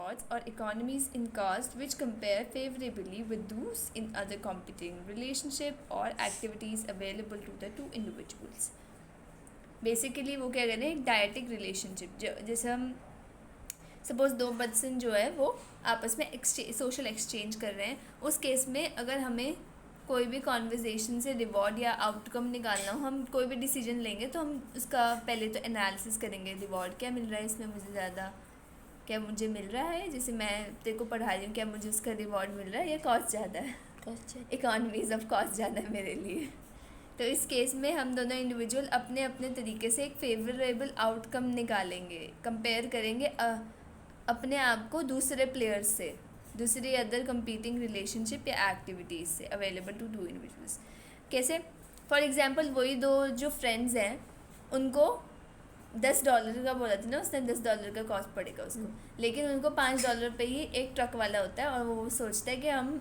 thoughts or economies in caste which compare favorably with those in other competing relationship or activities available to the two individuals. Basically वो क्या करें, एक dietetic relationship, जैसे हम suppose दो person जो है वो आपस में सोशल एक्सचेंज कर रहे हैं, उस केस में अगर हमें कोई भी कॉन्वर्जेसन से रिवॉर्ड या आउटकम निकालना हो, हम कोई भी डिसीजन लेंगे तो हम उसका पहले तो एनालिसिस करेंगे, रिवॉर्ड क्या मिल रहा है इसमें मुझे ज़्यादा, क्या मुझे मिल रहा है, जैसे मैं तेरे को पढ़ा रही हूँ, क्या मुझे उसका रिवॉर्ड मिल रहा है या कॉस्ट ज़्यादा है, इकॉनमीज ऑफ कॉस्ट ज़्यादा है मेरे लिए। तो इस केस में हम दोनों इंडिविजुअल अपने अपने तरीके से एक फेवरेबल आउटकम निकालेंगे, कंपेयर करेंगे अपने आप को दूसरे प्लेयर्स से, दूसरी अदर कंपीटिंग रिलेशनशिप या एक्टिविटीज़ से अवेलेबल टू टू इंडिविजुअल्स। कैसे? फॉर एग्जांपल वही दो जो फ्रेंड्स हैं उनको $10 का बोला था ना उसने, $10 का कॉस्ट पड़ेगा उसको, लेकिन उनको $5 पे ही एक ट्रक वाला होता है और वो सोचता है कि हम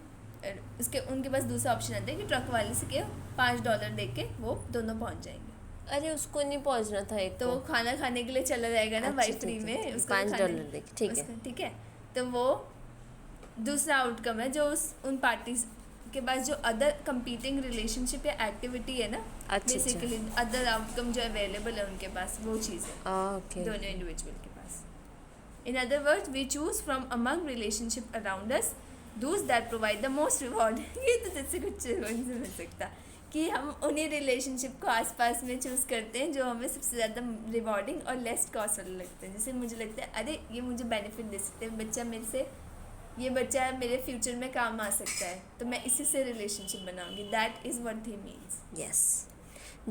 उनके पास दूसरा ऑप्शन आता है कि ट्रक वाले से के $5 दे के वो दोनों पहुंच जाएंगे। अरे उसको नहीं पहुंचना था, एक तो वो खाना खाने के लिए चला जाएगा ना वाइफ फ्री में, उसको $5 दे, ठीक है। तो वो दूसरा आउटकम है जो उन पार्टीज के पास जो अदर कंपीटिंग रिलेशनशिप या एक्टिविटी है ना, बेसिकली अदर आउटकम जो अवेलेबल है उनके पास, वो चीज़ है दोनों इंडिविजुअल के पास। In other words we choose from among relationship around us those that provide the most reward. ये तो जैसे कुछ नहीं समझ सकता कि हम उन्हीं रिलेशनशिप को आसपास में चूज़ करते हैं जो हमें सबसे ज़्यादा रिवॉर्डिंग और लेस कॉस्ट वाले लगते हैं। जैसे मुझे लगता है अरे ये मुझे बेनिफिट दे सकते हैं, ये बच्चा मेरे फ्यूचर में काम आ सकता है, तो मैं इसी से रिलेशनशिप बनाऊंगी। That is what he means. Yes.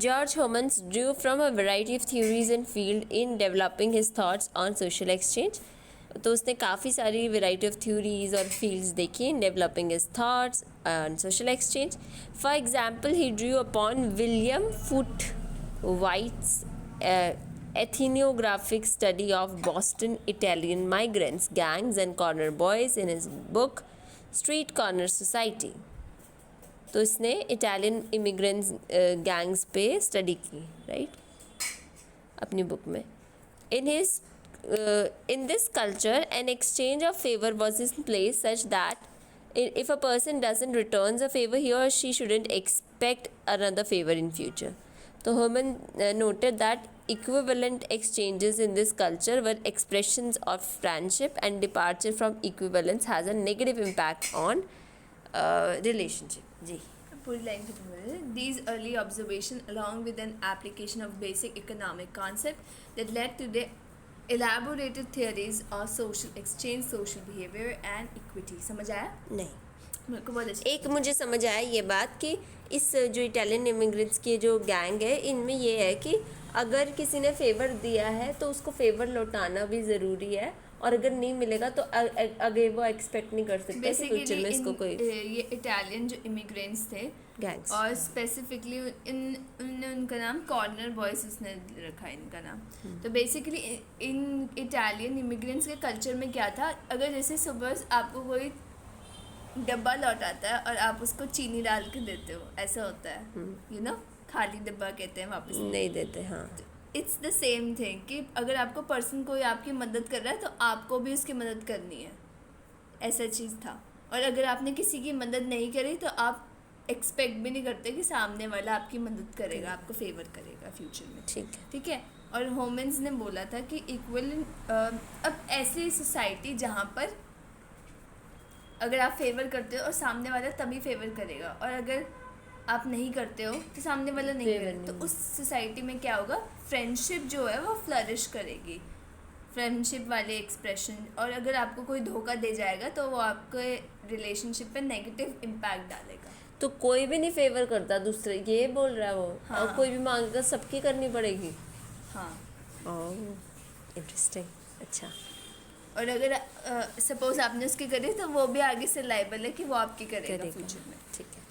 George Homans drew from a variety of theories and field in developing his thoughts on social exchange. तो उसने काफ़ी सारी वैरायटी ऑफ थ्योरीज और फील्ड्स देखी in developing his thoughts on social exchange. For example he drew upon William Foote Whyte's ethnographic study of Boston Italian migrants, gangs and corner boys in his book Street Corner Society. तो इसने Italian immigrants gangs पे study की, right, अपनी book में। In this culture an exchange of favor was in place such that if a person doesn't returns a favor, he or she shouldn't expect another favor in future. So Herman noted that equivalent exchanges in this culture were expressions of friendship, and departure from equivalence has a negative impact on relationship. जी पूरी line खत्म हो रही है। These early observations along with an application of basic economic concept that led to the elaborated theories of social exchange, social behavior and equity। समझ आया? नहीं, मेरे को बहुत अच्छा एक मुझे समझ आया ये बात कि इस जो इटालियन इमिग्रेंट्स की जो गैंग है इनमें ये है कि अगर किसी ने फेवर दिया है तो उसको फेवर लौटाना भी ज़रूरी है, और अगर नहीं मिलेगा तो अगर वो एक्सपेक्ट नहीं कर सकते फ्यूचर में इसको कोई। ये इटालियन जो इमिग्रेंट्स थे गैंग्स, और स्पेसिफिकली उनका नाम कॉर्नर बॉयज उसने रखा है इनका नाम। तो बेसिकली इन इटालियन इमिग्रेंट्स के कल्चर में क्या था, अगर जैसे सुबह आपको कोई डब्बा लौटाता है और आप उसको चीनी डाल के देते हो, ऐसा होता है, यू नो, खाली डब्बा कहते हैं, वापस नहीं देते। हाँ, इट्स द सेम थिंग कि अगर आपको पर्सन कोई आपकी मदद कर रहा है तो आपको भी उसकी मदद करनी है, ऐसा चीज़ था। और अगर आपने किसी की मदद नहीं करी तो आप एक्सपेक्ट भी नहीं करते कि सामने वाला आपकी मदद करेगा, आपको फेवर करेगा फ्यूचर में। ठीक है। और होमेंस ने बोला था कि इक्वल अब ऐसी सोसाइटी जहाँ पर अगर आप फेवर करते हो और सामने वाला तभी फेवर करेगा, और अगर आप नहीं करते हो तो सामने वाला नहीं करेगा, तो उस सोसाइटी में क्या होगा, फ्रेंडशिप जो है वो फ्लरिश करेगी, फ्रेंडशिप वाले एक्सप्रेशन। और अगर आपको कोई धोखा दे जाएगा तो वो आपके रिलेशनशिप पे नेगेटिव इम्पैक्ट डालेगा। तो कोई भी नहीं फेवर करता दूसरे, ये बोल रहा है वो। हाँ। और कोई भी मांगेगा सबकी करनी पड़ेगी। हाँ, इंटरेस्टिंग। अच्छा, और अगर सपोज आपने उसकी करी तो वो भी आगे से लायबल है कि वो आपकी करेगा फ्यूचर में। ठीक है।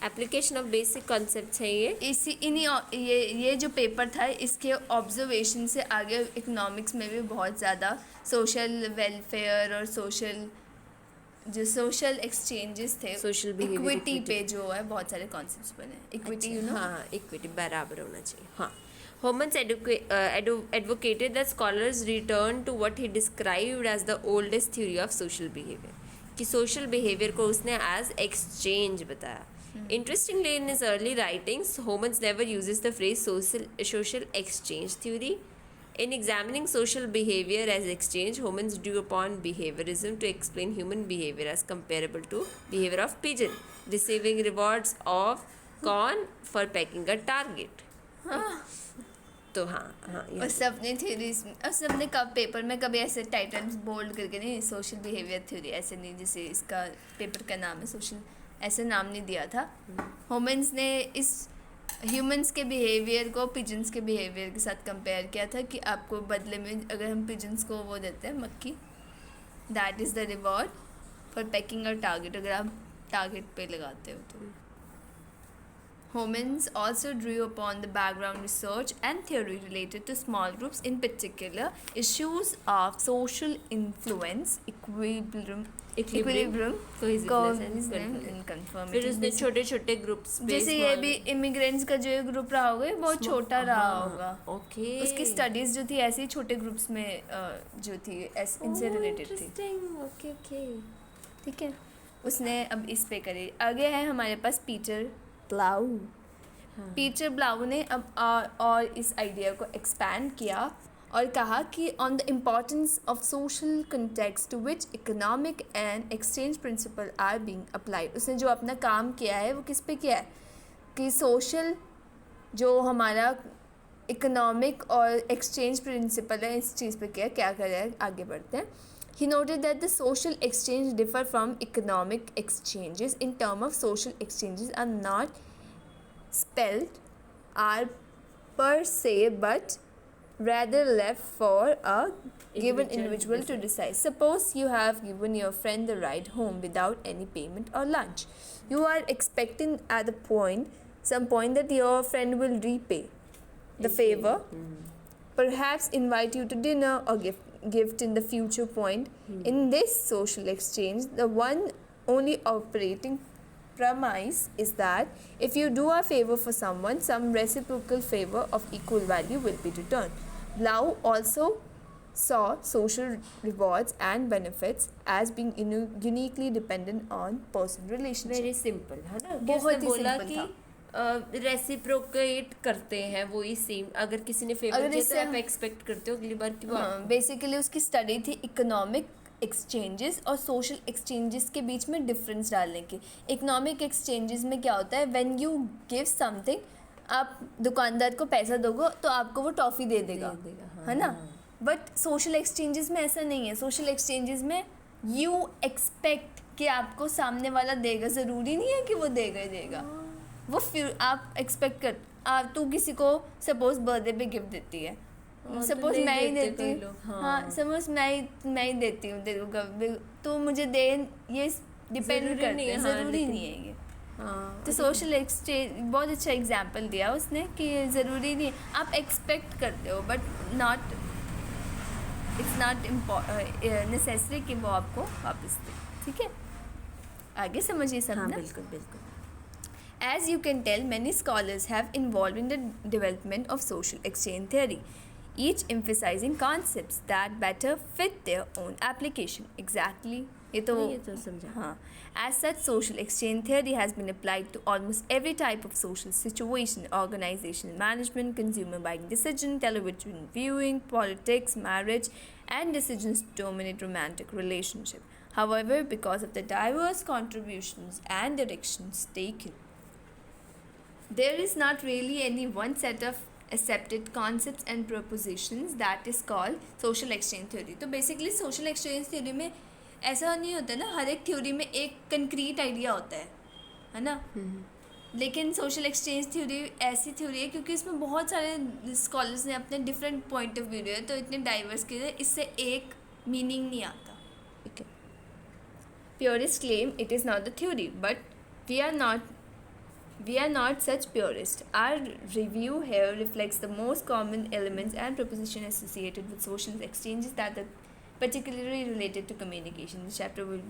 एप्लीकेशन ऑफ बेसिक कॉन्सेप्ट्स है ये जो पेपर था इसके ऑब्जर्वेशन से आगे इकोनॉमिक्स में भी बहुत ज़्यादा सोशल वेलफेयर और सोशल एक्सचेंजेस थे, सोशल इक्विटी पे जो है बहुत सारे कॉन्सेप्ट्स बने। इक्विटी, हाँ, इक्विटी बराबर होना चाहिए। हाँ, Homans advocated that scholars return to what he described as the oldest theory of social behavior. कि social behavior को उसने as exchange बताया. Interestingly, in his early writings, Homans never uses the phrase social exchange theory. In examining social behavior as exchange, Homans drew upon behaviorism to explain human behavior as comparable to behavior of pigeon, receiving rewards of corn for pecking a target. तो हाँ और सबने theories और सबने कब paper में कभी ऐसे टाइटल्स बोल्ड करके नहीं सोशल बिहेवियर थ्योरी ऐसे नहीं, जैसे इसका पेपर का नाम है सोशल, ऐसे नाम नहीं दिया था. होमन्स ने इस ह्यूमंस के बिहेवियर को पिजन्स के बिहेवियर के साथ कंपेयर किया था कि आपको बदले में अगर हम पिजन्स को वो देते हैं मक्खी, that is the reward for packing a target, अगर आप टारगेट पे लगाते हो तो. Homans also drew upon the background research and theory related to small groups, in particular issues of social influence, equilibrium, cohesiveness and conformity. फिर उसने छोटे छोटे ग्रुप्स, जैसे ये भी इमिग्रेंट्स का जो ग्रुप रहा होगा बहुत छोटा रहा होगा. ओके, उसकी स्टडीज जो थी ऐसे ही छोटे ग्रुप्स में जो थी इनसे रिलेटेड थी. ओके ओके, ठीक है. उसने अब इस पे करी. आगे है हमारे पास पीटर ब्लाउ. पीटर ब्लाउ ने अब और इस आइडिया को एक्सपैंड किया और कहा कि on the importance of social context to which economic and exchange principle are being applied. उसने जो अपना काम किया है वो किस पे किया है कि सोशल जो हमारा इकोनॉमिक और एक्सचेंज प्रिंसिपल है इस चीज़ पे किया. क्या कर रहा है, आगे बढ़ते हैं. He noted that the social exchange differ from economic exchanges in terms of social exchanges are not spelled are per se but rather left for a given individual to decide. Suppose you have given your friend the ride home without any payment or lunch. You are expecting at some point that your friend will repay the favor, perhaps invite you to dinner or gift in the future point. In this social exchange, the one only operating premise is that if you do a favor for someone, some reciprocal favor of equal value will be returned. Blau also saw social rewards and benefits as being uniquely dependent on personal relationship. Very simple है ना. बहुत ही बोला simple कि reciprocate करते हैं वो ही same. अगर किसी ने फेवर दिया तो आप एक्सपेक्ट करते हो अगली बार की बात. बेसिकली उसकी स्टडी थी इकोनॉमिक एक्सचेंजेस और सोशल एक्सचेंजेस के बीच में डिफरेंस डालने की. इकोनॉमिक एक्सचेंजेस में क्या होता है, व्हेन यू गिव समथिंग, आप दुकानदार को पैसा दोगे तो आपको वो टॉफ़ी दे देगा, है ना. बट सोशल एक्सचेंजेस में ऐसा नहीं है. सोशल एक्सचेंजेस में यू एक्सपेक्ट कि आपको सामने वाला देगा, ज़रूरी नहीं है कि वो देगा ही देगा. वो फिर आप एक्सपेक्ट कर तू किसी को सपोज बर्थडे पे गिफ्ट देती है, सपोज मैं ही देती हूँ. हाँ, सपोज मैं ही देती हूँ तेरे को, तो मुझे दे, ये डिपेंड करता है, ज़रूरी नहीं है ये. तो सोशल एक्सचेंज बहुत अच्छा एग्जांपल दिया उसने कि ज़रूरी नहीं है, आप एक्सपेक्ट करते हो बट इट्स नॉट नेसेसरी कि वो आपको वापस दे. ठीक है, आगे समझिए सब. हाँ, बिल्कुल बिल्कुल. As you can tell, many scholars have involved in the development of social exchange theory, each emphasizing concepts that better fit their own application. Exactly. ये तो समझा. हाँ. As such, social exchange theory has been applied to almost every type of social situation: organizational management, consumer buying decision, television viewing, politics, marriage, and decisions to dominate romantic relationship. However, because of the diverse contributions and directions taken, there is not really any one set of accepted concepts and propositions that is called social exchange theory. तो basically social exchange theory में ऐसा नहीं होता ना, हर एक theory में एक concrete idea होता है ना. लेकिन सोशल एक्सचेंज थ्योरी ऐसी थ्योरी है क्योंकि इसमें बहुत सारे स्कॉलर्स ने अपने डिफरेंट पॉइंट ऑफ व्यू है, तो इतने डाइवर्स किए, इससे एक मीनिंग नहीं आता. ठीक है. Purest claim it is not the theory, but we are not such purists. Our review here reflects the most common elements and propositions associated with social exchanges that are particularly related to communication. This chapter will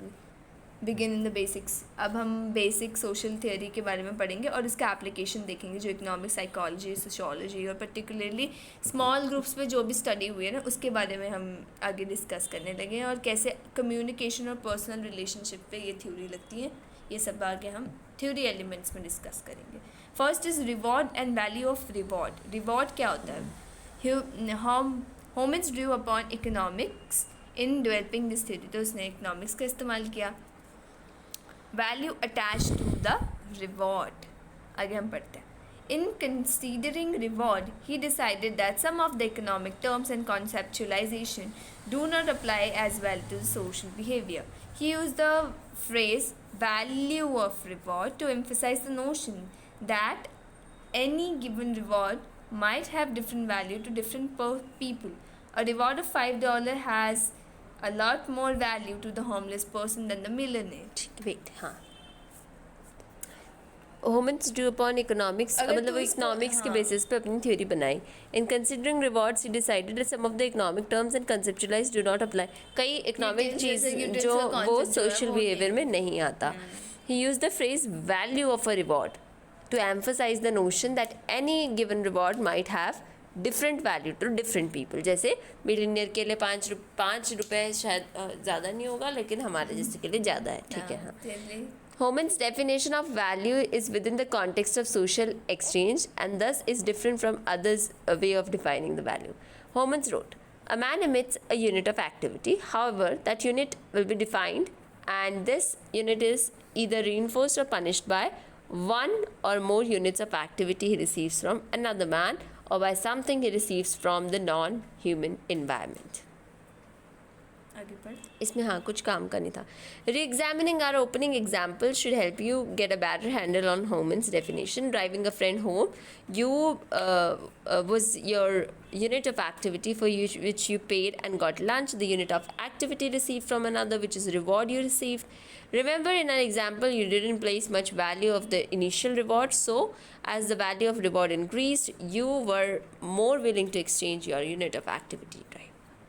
begin in the basics. अब हम basic social theory के बारे में पढ़ेंगे और उसका application देखेंगे, जो इकोनॉमिक साइकोलॉजी, सोशियोलॉजी और पर्टिकुलरली स्मॉल ग्रुप्स में जो भी स्टडी हुई है ना, उसके बारे में हम आगे डिस्कस करने लगे हैं, और कैसे कम्युनिकेशन और पर्सनल रिलेशनशिप पे ये थ्योरी लगती है, ये सब आगे हम थ्योरी एलिमेंट्स में डिस्कस करेंगे। First is reward and value of reward. Reward क्या होता है? Humans drew upon economics in developing this theory, तो उसने इकोनॉमिक्स का इस्तेमाल किया। Value attach to the reward, आगे हम पढ़ते हैं। In considering reward, he decided that some of the economic terms and conceptualization do not apply as well to social behavior. He used the phrase value of reward to emphasize the notion that any given reward might have different value to different people. A reward of $5 has a lot more value to the homeless person than the millionaire. Wait, हाँ, humans drew upon economics, अगर मतलब तू वो इसको- economics के हाँ। Basis पे अपनी थ्योरी बनाई। In considering rewards he decided that some of the economic terms and conceptualize do not apply. कई इकोनॉमिक Utils चीज़ जैसे utils जो का वो concept जो है सोशल वो बिहेवियर में नहीं- नहीं आता। He use the phrase value of a reward to emphasise the notion that any given reward might have different value to different people. जैसे मिलीनियर के लिए पाँच रुपये शायद ज़्यादा नहीं होगा, लेकिन हमारे जैसे के लिए ज़्यादा है, ठीक है। हाँ, Clearly. Homan's definition of value is within the context of social exchange and thus is different from others' way of defining the value. Homans wrote, "A man emits a unit of activity. However, that unit will be defined, and this unit is either reinforced or punished by one or more units of activity he receives from another man or by something he receives from the non-human environment." आगे पढ़। इसमें हाँ कुछ काम का नहीं था। Re-examining our opening example should help you get a better handle on Homans definition. Driving a friend home, you was your unit of activity for you which you paid and got lunch. The unit of activity received from another, which is reward you received. Remember, in an example you didn't place much value of the initial reward, so as the value of reward increased, you were more willing to exchange your unit of activity. Right?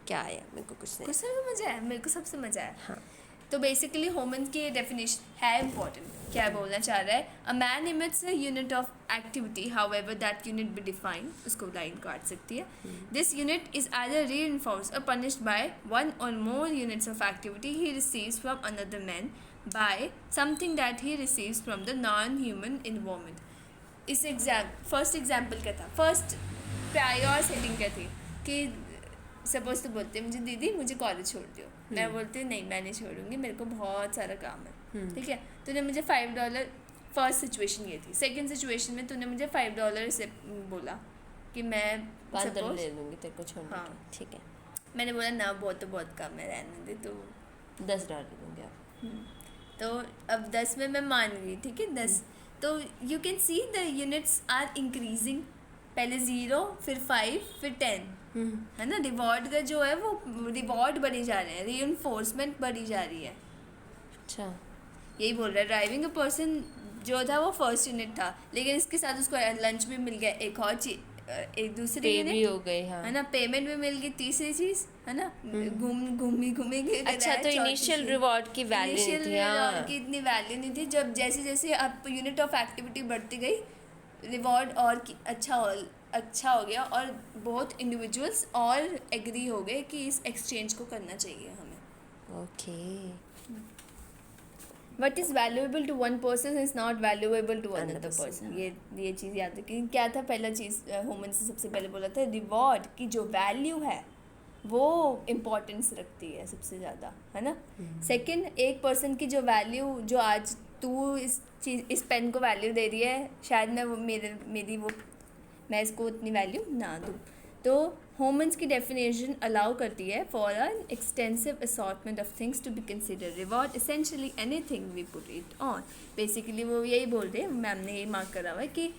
क्या आया? मेरे को कुछ नहीं। कुछ समझ मजा आया, मेरे को सबसे मजा आया। हाँ, तो बेसिकली होमन की डेफिनेशन है इम्पोर्टेंट, क्या बोलना चाह रहा है? A man emits a unit of activity, however that unit be defined, उसको लाइन काट सकती है। This unit is either reinforced or punished by one or more units of activity he receives from another man by something that he receives from the non human environment. इस first example क्या था? First prior setting क्या थी कि suppose तो बोलते मुझे दीदी मुझे कॉलेज छोड़ दियो, मैं बोलती नहीं मैं नहीं छोड़ूंगी, मेरे को बहुत सारा काम है, ठीक है। तूने मुझे $5, फर्स्ट सिचुएशन ये थी। सेकंड सिचुएशन में तूने मुझे $5 से बोला कि मैं $5 suppose- ले लूँगी तेरे को छोड़ने हाँ। के, ठीक है। मैंने बोला ना बहुत काम है, रहने दे। तो $10 ले लूँगी आप। तो अब 10 में मैं मान गई, ठीक है 10। तो you can see the units are increasing, पहले 0 फिर 5 फिर 10, है ना। रिवॉर्ड का जो है वो रिवॉर्ड बढ़ी जा रहे हैं, रीइंफोर्समेंट बढ़ी जा रही है। अच्छा, यही बोल रहा है। ड्राइविंग अ पर्सन जो था वो फर्स्ट यूनिट था, लेकिन इसके साथ उसको लंच भी मिल गया, एक और चीज, एक दूसरी पे भी यूनिट, हो गई, हाँ। है ना, पेमेंट भी मिल गई, तीसरी चीज है ना, घूमेंगे। अच्छा, तो इनिशियल रिवॉर्ड की वैल्यू नहीं थी, हाँ। की इतनी वैल्यू नहीं थी। जब जैसे जैसे अब यूनिट ऑफ एक्टिविटी बढ़ती गई, रिवॉर्ड और अच्छा हो गया, और बहुत इंडिविजुअल्स और एग्री हो गए कि इस एक्सचेंज को करना चाहिए हमें। Okay, what is valuable to one person is not valuable to another Another person. person, ये चीज़ याद रखिए। क्या था पहला चीज़ होमन से सबसे पहले बोला था, रिवॉर्ड की जो वैल्यू है वो इम्पोर्टेंस रखती है सबसे ज़्यादा, है ना। सेकंड, एक पर्सन की जो वैल्यू, जो आज तू इस पेन को वैल्यू दे रही है, शायद मैं इसको उतनी वैल्यू ना दूँ। तो होमन्स की डेफिनेशन अलाउ करती है for an extensive assortment of things to be consider. Reward essentially anything we put it on. Basically वो यही बोल रहे हैं, मैम ने यही मार्क करा हुआ है कि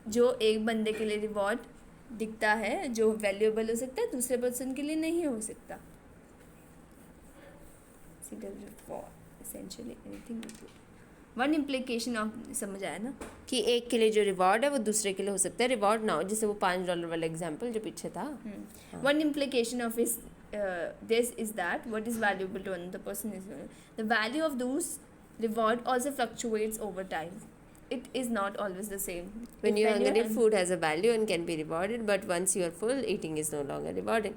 जो एक बंदे के लिए रिवॉर्ड दिखता है जो वैल्यूएबल हो सकता है, दूसरे पर्सन के लिए नहीं हो सकता। Essentially anything we put. One implication of, समझ आया ना, कि एक के लिए जो रिवॉर्ड है वो दूसरे के लिए हो सकता है रिवॉर्ड ना हो, जैसे वो $5 वाला एग्जाम्पल जो पीछे था। One implication of this is that what is valuable to another person is the value of those reward also fluctuates over time. It is not always the same. When you're hungry, hungry, food has a value and can be rewarded, but once you are full, eating is no longer rewarding.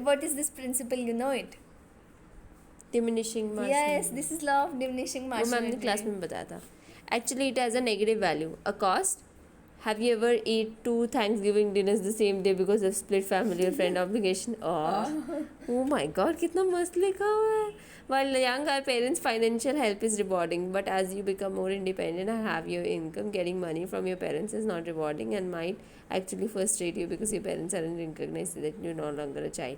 what is this principle? You know it. Diminishing marginal. Yes, this is law of diminishing वो ma'am ने marginality. Class में बताया था. Actually, it has a negative value. A cost. Have you ever eat 2 Thanksgiving dinners the same day because of split family or friend obligation? Oh my God, कितना मस्त लिखा हुआ है. While young, our parents' financial help is rewarding, but as you become more independent and have your income, getting money from your parents is not rewarding and might actually frustrate you because your parents aren't recognized that you're no longer a child.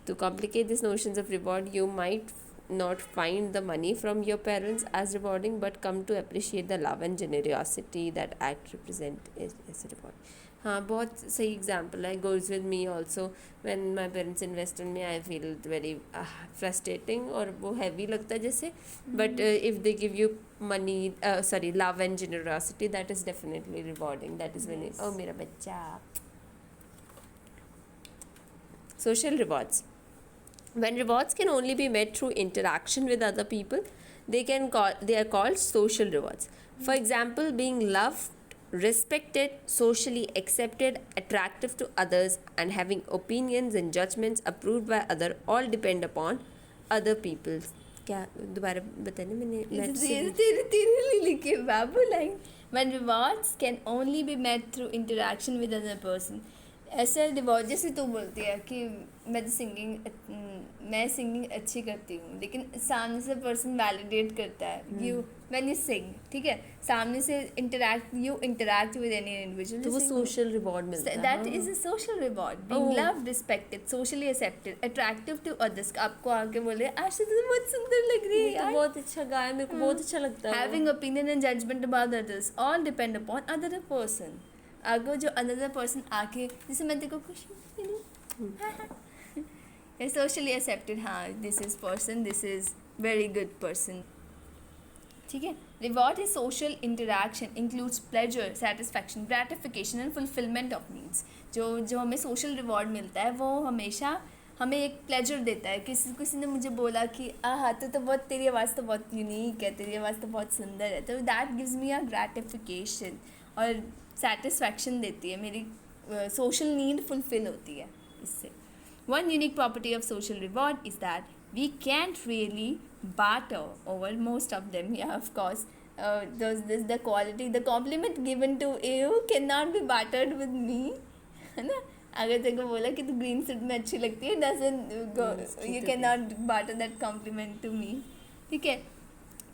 To complicate these notions of reward, you might not find the money from your parents as rewarding, but come to appreciate the love and generosity that act represent as a reward. हाँ, बहुत सही example है. Goes with me also. When my parents invest in me, I feel very frustrating और वो heavy लगता है जैसे. But if they give you money, sorry, love and generosity, that is definitely rewarding. That is when ओ मेरा बच्चा. Social rewards. When rewards can only be met through interaction with other people, they are called social rewards. For example, being loved, respected, socially accepted, attractive to others, and having opinions and judgments approved by others all depend upon other people. क्या दोबारा बताने मैंने तेरे लिखे बाबू line. When rewards can only be met through interaction with another person. ऐसा reward जैसे तू बोलती है कि मैं सिंगिंग अच्छी करती हूँ, लेकिन सामने से पर्सन वैलिडेट करता है यू व्हेन यू सिंग. ठीक है, सामने से you interact with any individual, तो वो सोशल रिवॉर्ड मिलता है. That is a social reward. Being loved, respected, socially accepted, attractive to others. आपको आके बोले आशा तू बहुत सुंदर लग रही है यार, बहुत अच्छा गाया, मेरे को बहुत अच्छा लगता है. Having opinion and judgement about others all depend upon other person. अगर जो अनदर पर्सन आके जैसे मैं तेरे को खुशी सोशली एक्सेप्टेड, हाँ this is person, this is very good person. ठीक है. Reward is social interaction, includes pleasure, satisfaction, gratification and fulfilment of needs. जो हमें सोशल रिवॉर्ड मिलता है वो हमेशा हमें एक प्लेजर देता है. किसी ने मुझे बोला कि हाँ तो बहुत तेरी आवाज़ तो बहुत यूनिक है, तेरी आवाज़ तो बहुत सुंदर है, तो that gives me a gratification और सेटिस्फैक्शन देती है. मेरी सोशल नीड फुलफिल होती है इससे. One unique property of social reward is that we can't really barter over most of them. Yeah, of course. This the quality, the compliment given to you cannot be bartered with me. है ना. अगर तेरे को बोला कि तू green suit में अच्छी लगती है, doesn't go, you cannot barter that compliment to me. ठीक है.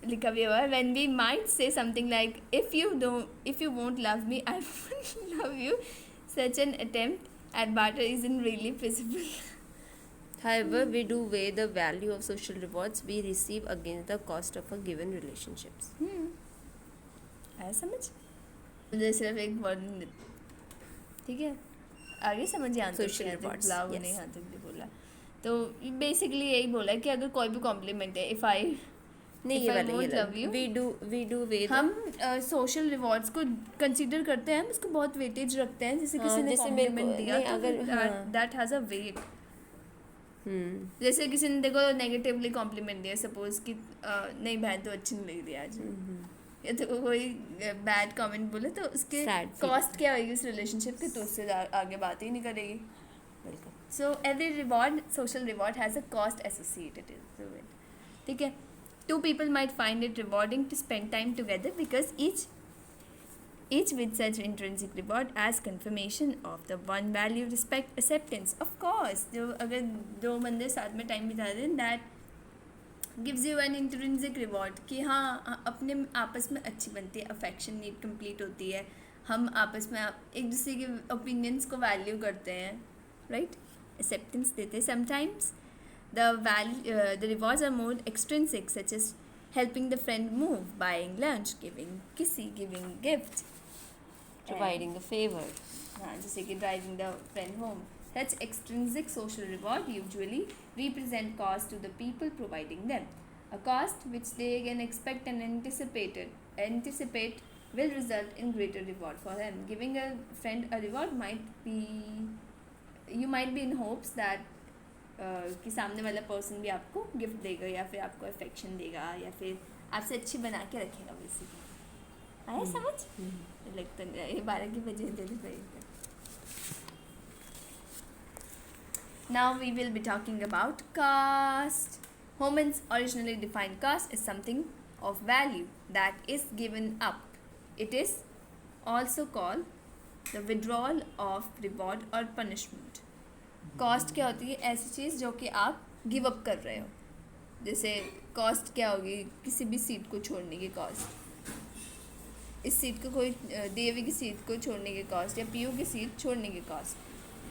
लिखा भी हुआ है. When we might say something like if you won't love me, I won't love you. Such an attempt at barter isn't really feasible. However, we do weigh the value of social rewards we receive against the cost of a given relationships. आया समझ. मुझे सिर्फ एक word, ठीक है, आगे समझ answer. Social rewards, बुलाओ yes. नहीं आते भी बोला. तो बेसिकली यही बोला है कि अगर कोई भी कॉम्प्लीमेंट है, नहीं, ये वाला ये love you, we do weigh हम सोशल रिवॉर्ड्स को कंसीडर करते हैं, हम उसको बहुत वेटेज रखते हैं. जैसे किसी ने कॉम्प्लीमेंट दिया तो दैट हैज़ अ वेट. जैसे किसी ने देखो नेगेटिवली कॉम्प्लीमेंट दिया, सपोज कि नहीं बहन तो अच्छी नहीं लग रही आज, या तो कोई बैड कमेंट बोले, तो उसके कॉस्ट क्या होगी उस रिलेशनशिप की, तो उससे आगे बात ही नहीं करेगी. So every reward, social reward has a cost associated to it. ठीक है. Two people might find it rewarding to spend time together because each with such intrinsic reward as confirmation of the one value, respect, acceptance. Of course, जो अगर दो बंदे साथ में time बिता रहे हैं, that gives you an intrinsic reward कि हाँ अपने आपस में अच्छी बनती है, अफेक्शन नीड कंप्लीट होती है, हम आपस में एक दूसरे के ओपिनियंस को वैल्यू करते हैं, राइट, एक्सेप्टेंस देते हैं. Sometimes the rewards are more extrinsic, such as helping the friend move, buying lunch, giving kissy, giving gift, providing a favor. जैसे कि driving the friend home. Such extrinsic social reward usually represent cost to the people providing them. A cost which they can expect and anticipate will result in greater reward for them. Giving a friend a reward might be you might be in hopes that कि सामने वाला person भी आपको gift देगा या फिर आपको affection देगा या फिर आपसे अच्छी बना के रखेगा बेसिकली. आया समझ? लगता नहीं ये 12 की बजे देने पड़ेगा. Now we will be talking about caste. Humans originally defined caste as something of value that is given up. It is also called the withdrawal of reward or punishment. Caste क्या होती है? ऐसी चीज़ जो कि आप गिव अप कर रहे हो. जैसे कॉस्ट क्या होगी? किसी भी सीट को छोड़ने की कॉस्ट. इस सीट को कोई देवी की सीट को छोड़ने की कॉस्ट या पीयू की सीट छोड़ने की cost.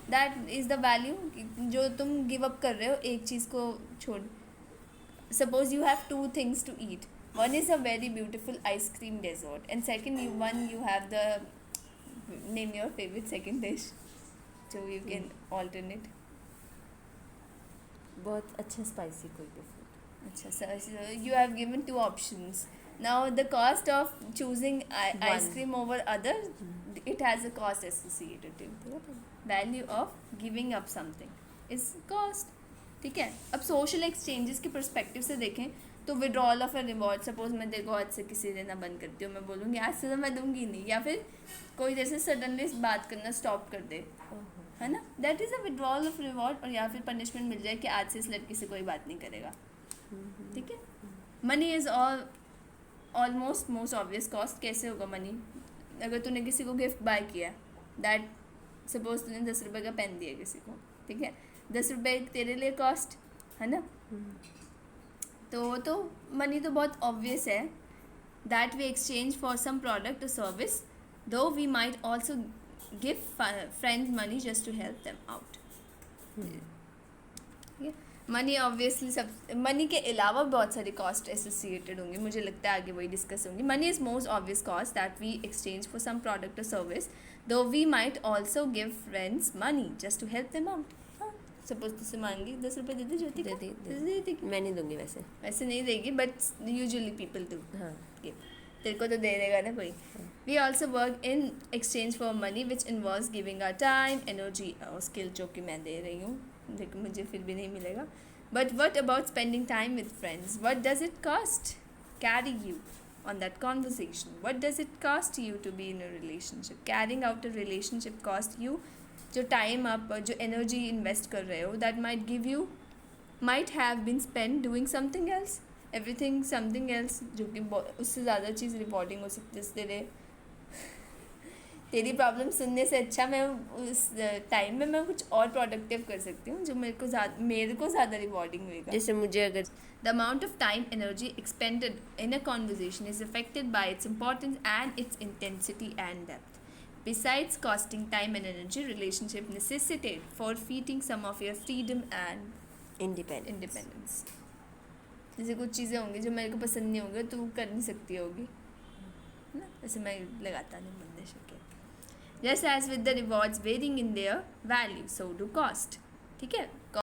That is the value जो तुम गिव अप कर रहे हो एक चीज़ को छोड़. Suppose you have 2 things to eat. One is a very beautiful ice cream dessert and second you have the name your favorite second dish so you can alternate. बहुत अच्छा स्पाइसी कोई भी फूड. अच्छा, so you have given 2 options. Now the cost of choosing ice cream over other, it has a cost associated to it. Value of giving up something is cost. ठीक है. अब social exchanges के perspective से देखें तो withdrawal of a reward. Suppose मैं देखो आज से किसी देना बंद करती हूँ, मैं बोलूँगी आज से तो मैं दूंगी नहीं, या फिर कोई जैसे सडनली बात करना स्टॉप कर दे, है ना. That is a withdrawal of reward. और या फिर पनिशमेंट मिल जाए कि आज से इस लड़की से कोई बात नहीं करेगा. ठीक है. Money is almost most obvious cost. कैसे होगा मनी? अगर तूने किसी को गिफ्ट बाय किया, दैट सपोज तूने 10 रुपये का पेन दिया किसी को, ठीक है, 10 रुपये तेरे लिए कॉस्ट है ना. तो मनी तो बहुत ऑब्वियस है. That we exchange for some product or service, though we might also give friends money just to help them out. Money obviously सब. मनी के अलावा बहुत सारी कॉस्ट एसोसिएटेड होंगी, मुझे लगता है आगे वही डिस्कस होंगी. Money is most obvious cost that we exchange for some product or service, though we might also give friends money just to help them out. Suppose तुझसे मांगी 10 रुपये दे दे ज्योति को, दे देगी. मैं नहीं दूंगी वैसे नहीं देगी, बट यूजुअली पीपल डू. हाँ. तेरे को तो दे देगा ना कोई. We also work in exchange for money which involves giving our time, energy और स्किल, जो कि मैं दे रही हूँ, लेकिन मुझे फिर भी नहीं मिलेगा. But what about spending time with friends? What does it cost carry you on that conversation? What does it cost you to be in a relationship? Carrying out a relationship cost you जो time आप जो energy invest कर रहे हो, that might have been spent doing something else, everything something else, जो कि उससे ज़्यादा चीज़ रिवॉर्डिंग हो सकती है. तेरी प्रॉब्लम सुनने से अच्छा मैं उस टाइम में मैं कुछ और प्रोडक्टिव कर सकती हूँ जो मेरे को ज़्यादा रिवॉर्डिंग मिलेगा. जैसे मुझे अगर The amount of time, energy expended in a conversation is affected by its importance and its intensity and depth. Besides costing time and energy, relationship necessitate forfeiting some of your freedom and independence. जैसे कुछ चीज़ें होंगी जो मेरे को पसंद नहीं होंगी, तू कर नहीं सकती होगी ना. वैसे मैं लगाता नहीं बंदे शके. Just as with the rewards varying in their value, so do cost. ठीक है.